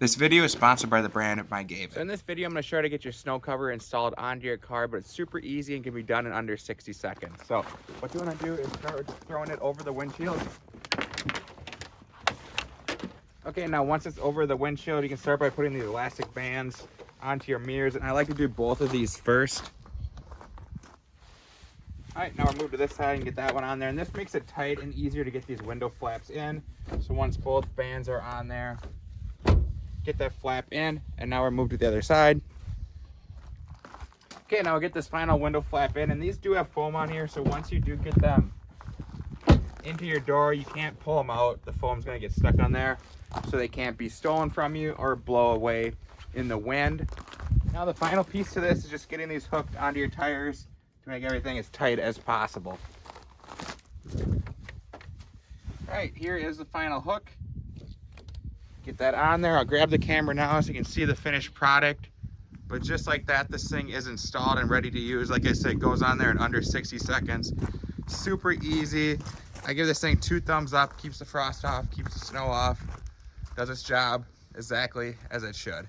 This video is sponsored by the brand of Migaven. So in this video, I'm going to show you how to get your snow cover installed onto your car, but it's super easy and can be done in under 60 seconds. So what you want to do is start with just throwing it over the windshield. Okay, now once it's over the windshield, you can start by putting these elastic bands onto your mirrors, and I like to do both of these first. All right, now we'll move to this side and get that one on there, and this makes it tight and easier to get these window flaps in. So once both bands are on there, get that flap in, and now we're moved to the other side. Okay, now we'll get this final window flap in, and these do have foam on here, so once you do get them into your door, you can't pull them out. The foam's gonna get stuck on there, so they can't be stolen from you or blow away in the wind. Now the final piece to this is just getting these hooked onto your tires to make everything as tight as possible. All right, here is the final hook. Get that on there. I'll grab the camera now so you can see the finished product. But just like that, this thing is installed and ready to use. Like I said, it goes on there in under 60 seconds. Super easy. I give this thing 2 thumbs up. Keeps the frost off, keeps the snow off. Does its job exactly as it should.